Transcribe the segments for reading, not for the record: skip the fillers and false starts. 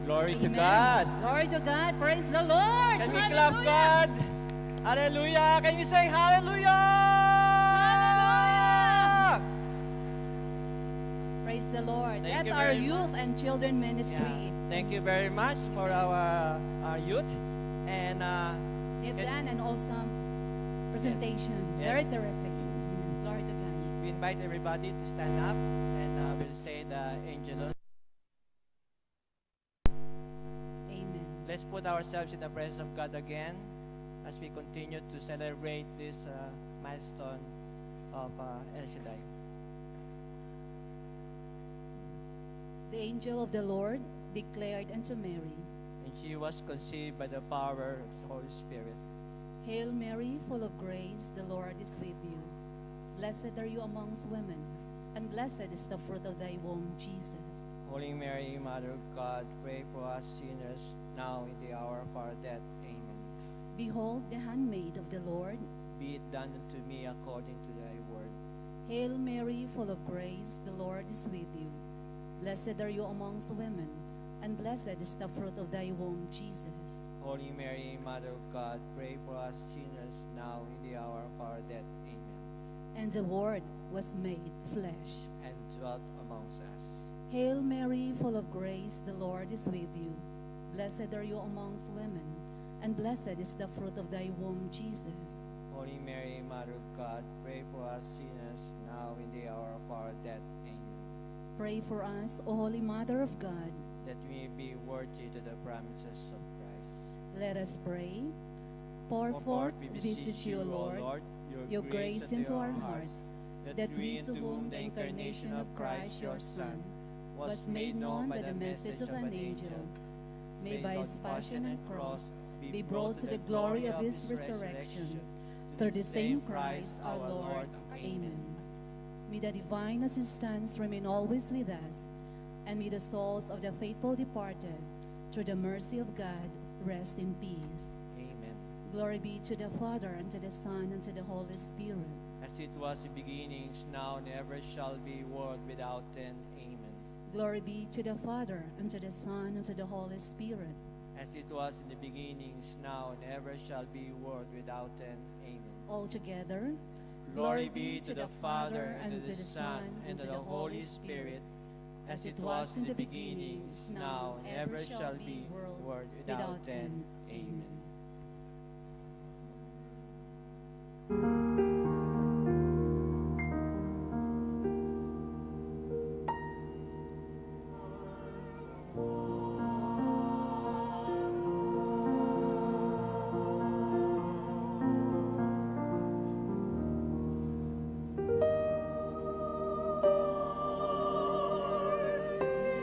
Glory to Amen. God. Glory to God. Praise the Lord. Can we clap God? Hallelujah. Can we say hallelujah? Hallelujah. Praise the Lord. Thank That's you our very youth much. and children ministry. Yeah. Thank you very much for our youth. And They've done an awesome presentation. Yes. Very terrific. Glory to God. we invite everybody to stand up and we'll say the Angelus. Amen. Let's put ourselves in the presence of God again as we continue to celebrate this milestone of El Shaddai. The angel of the Lord declared unto Mary, And she was conceived by the power of the Holy Spirit. Hail Mary, full of grace, the Lord is with you. Blessed are you amongst women, and blessed is the fruit of thy womb, Jesus. Holy Mary, Mother of God, pray for us sinners, now in the hour of our death. Amen. Behold the handmaid of the Lord. Be it done unto me according to thy word. Hail Mary, full of grace, the Lord is with you. Blessed are you amongst women, and blessed is the fruit of thy womb, Jesus. Holy Mary, Mother of God, pray for us sinners, now in the hour of our death. Amen. And the Word was made flesh. And dwelt amongst us. Hail Mary, full of grace, the Lord is with you. Blessed are you amongst women, and blessed is the fruit of thy womb, Jesus. Holy Mary, Mother of God, pray for us sinners, now in the hour of our death. Amen. Pray for us, O Holy Mother of God. That we may be worthy to the promises of Christ. Let us pray. Pour forth, we beseech you, Lord, your grace into our hearts, that we, to whom the incarnation of Christ, your Son, was made known by the message of an angel, may by his passion and cross be brought to the glory of his resurrection. Through the same Christ our Lord. Amen. May the divine assistance remain always with us, and may the souls of the faithful departed, through the mercy of God, rest in peace. Amen. Glory be to the Father, and to the Son, and to the Holy Spirit. As it was in beginnings, now and ever shall be, world without end. Amen. Glory be to the Father, and to the Son, and to the Holy Spirit. As it was in the beginnings, now and ever shall be, world without end. Amen. All together. Glory be to the Father, and to the Son, and to the Holy Spirit, as it was in the beginnings, now and ever shall be, world without end. Amen. Today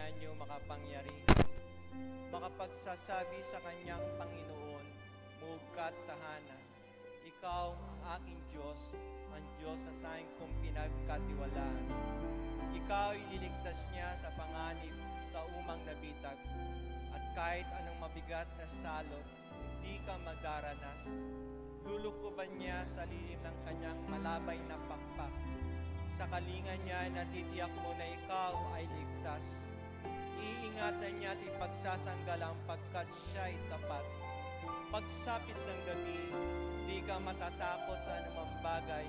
kanya niyong makapangyarihan, makapagsasabi sa kanyang Panginoon, mugat tahanan. Ikaw ang aking Diyos, ang Diyos na tayong kong pinagkatiwalaan. Ikaw ililigtas niya sa panganib sa umang nabitag, at kahit anong mabigat na salot, hindi ka magdaranas. Lulukuban niya sa lilim ng kanyang malabay na pakpak. Sa kalinga niya, natitiyak mo na ikaw ay ligtas. Iingatan niya at ipagsasanggalang pagkat siya'y tapat. Pagsapit ng gabi, di ka matatakot sa anumang bagay,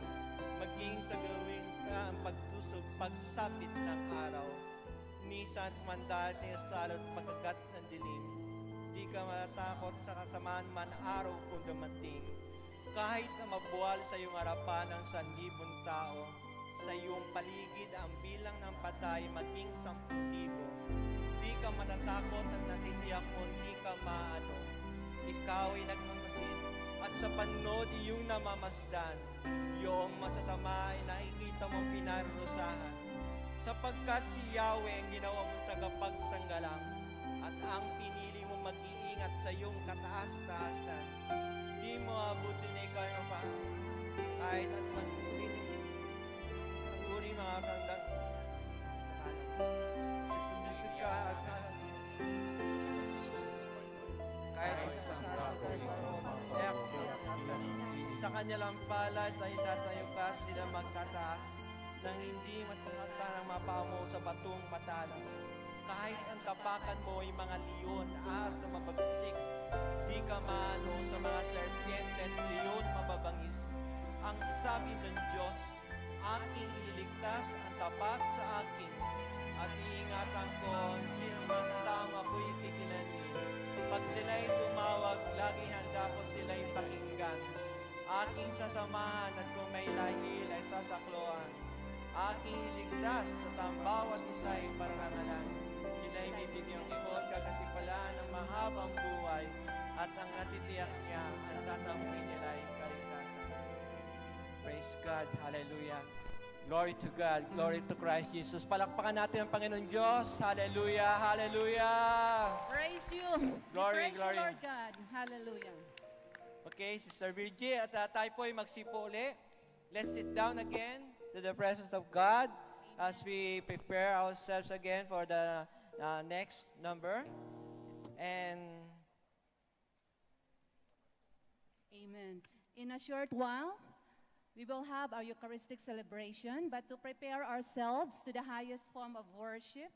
maging sa gawin ka ang pagtusog pagsapit ng araw. Minsan mandad ni salot pagkagat ng dilim, di ka matatakot sa kasamaan man araw kung dumating. Kahit na mabuwal sa iyong harapan ng 1,000 tao, sa iyong paligid ang bilang ng patay maging 10,000. Di ka matatakot at natitiyak mo di ka maano. Ikaw ay nagmamasid at sa panod iyong namamasdan. Iyong masasama ay nakikita mong pinarurusahan. Sapagkat si Yahweh ang ginawa mong tagapagsanggalang at ang pinili mong mag-iingat sa iyong kataas-taasan. Di mo abutin na ikaw yung kahit at manurin mga tanda kahit sa kanya lang palad ay tatayo ka sila magtataas nang hindi masakata ng mapamo sa batong matalas. Kahit ang tapakan mo ay mga leon, ahas na mabagsik, di ka maano sa mga serpiente at leon mababangis. Ang sabi ng Diyos, aking ililigtas ang tapat sa akin, at iingatan ko sino man taong ako'y kikinanin. Pag sila'y tumawag, lagi handa ko sila'y pakinggan. Aking sasamahan at kung may lahil ay sasakloan. Aking iligtas at ang bawat isa'y parangalan. Sila'y bibigyang ikot kagatipalaan ng mahabang buhay, at ang natitiyak niya ang tatamrin nila'y kaligtasan. Praise God. Hallelujah. Glory to God. Glory to Christ Jesus. Palakpakan natin ang Panginoon Diyos. Hallelujah. Hallelujah. Praise you. Glory, Praise glory. you, Lord God. Hallelujah. Okay, Sister Virgie, at tayo po ay magsipo uli. Let's sit down again to the presence of God as we prepare ourselves again for the next number. And Amen. In a short while, we will have our Eucharistic celebration, but to prepare ourselves to the highest form of worship,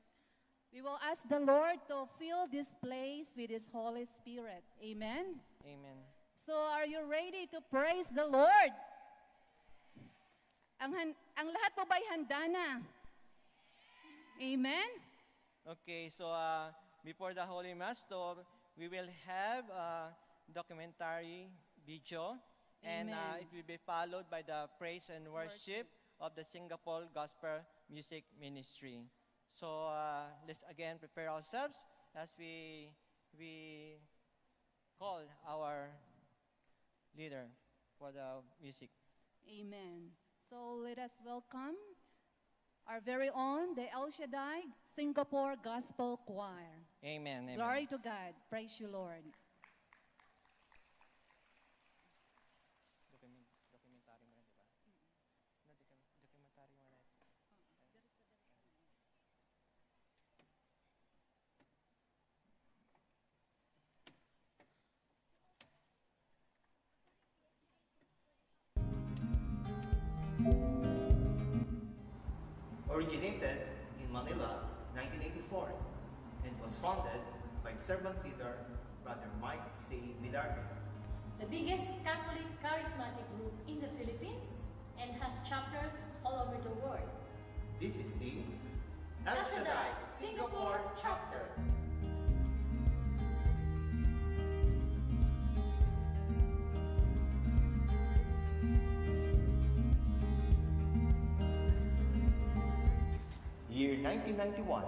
we will ask the Lord to fill this place with His Holy Spirit. Amen? Amen. So, are you ready to praise the Lord? Ang lahat po ba'y handa na? Amen? Okay, so before the Holy Mass, we will have a documentary video. And Amen. it will be followed by the praise and worship of the Singapore Gospel Music Ministry. So let's again prepare ourselves as we call our leader for the music. Amen. So let us welcome our very own, the El Shaddai Singapore Gospel Choir. Amen. Amen. Glory to God. Praise you, Lord. Documentary mo na, di ba? Documentary mo na. Originated in Manila, 1984, and was founded by servant leader Brother Mike C. Vidarme. The biggest Catholic charismatic group in the Philippines and has chapters all over the world. This is the El Shaddai Singapore chapter. Year 1991,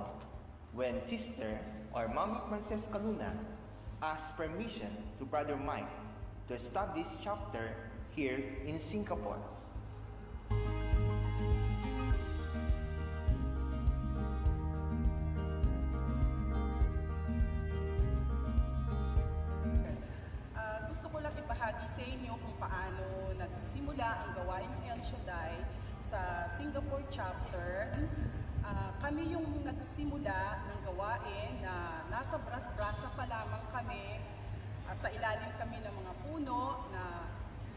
when Sister or Mami Francesca Luna asked permission to Brother Mike to establish chapter here in Singapore. chapter, kami yung nagsimula ng gawain na nasa Bras-Brasa pa lamang kami, sa ilalim kami ng mga puno, na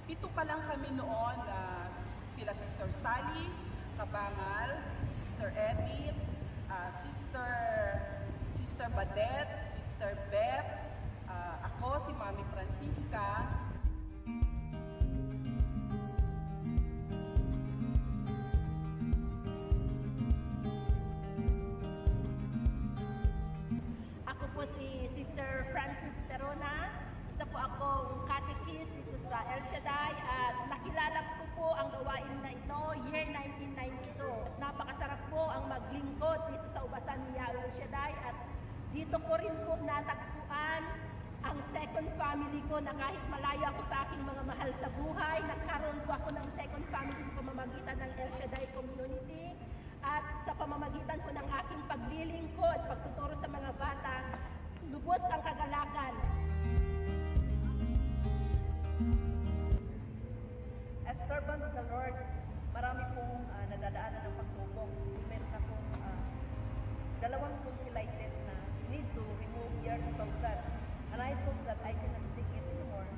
7 pa lang kami noon, sila Sister Sally Kabangal, Sister Edith, Sister Badet, Sister Beth, ako si Mami Francisca. Ako po si Sister Francis Perona. Isa po akong catechist dito sa El Shaddai at nakilala ko po ang gawain na ito year 1992. Napakasarap po ang maglingkod dito sa ubasan ni Yahweh El Shaddai at dito ko rin po natagpuan ang second family ko na kahit malayo ako sa aking mga mahal sa buhay, nagkaroon po ako ng second family sa pamamagitan ng El Shaddai Community at sa pamamagitan po ng aking paglilingkod at pagtuturo sa mga bata, lubos ang kagalakan. As servant of the Lord, marami pong nadadaanan ng pagsubok. Meron akong 2 tonsillitis na need to remove year 2000. And I thought that I cannot sing it anymore.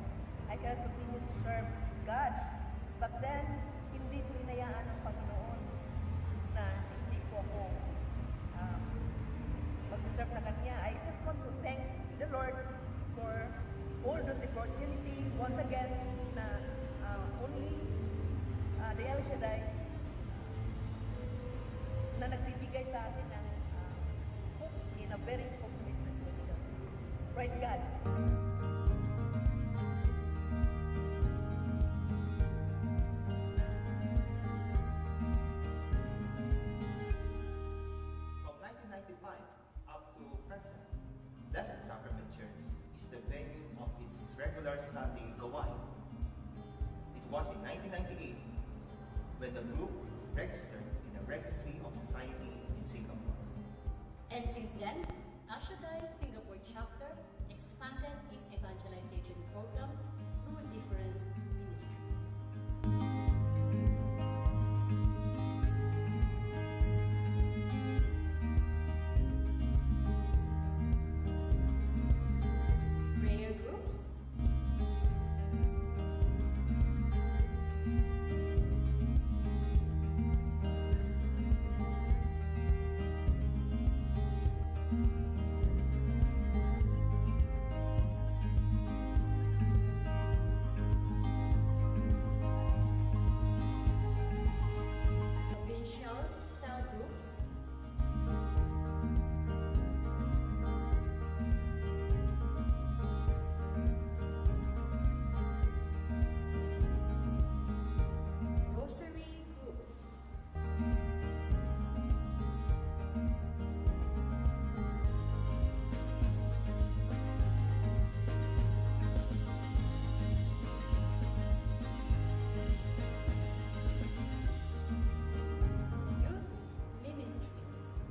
I cannot continue to serve God. But then, hindi ko inayaan ng Panginoon na hindi ko ako magsiserve sa Kanya. I just want to thank the Lord for all those opportunity once again na only the El Shaddai na nagbibigay sa atin ng hope in a very hopeless situation. Praise God! From 1995 up to present, Blessed Sacrament Church is the venue of its regular Sunday gawain. It was in 1998 when the group registered in the Registry of Society in Singapore. And since then, El Shaddai Singapore chapter expanded its evangelization program through different ministries. Prayer groups, provincial cell groups, rosary groups, youth ministries,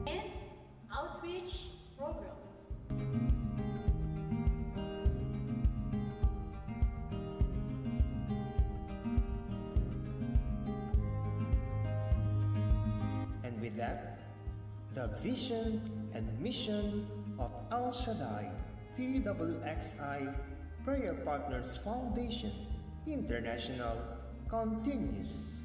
and outreach programs. And with that, the vision and mission of El Shaddai TWXI Prayer Partners Foundation International continues.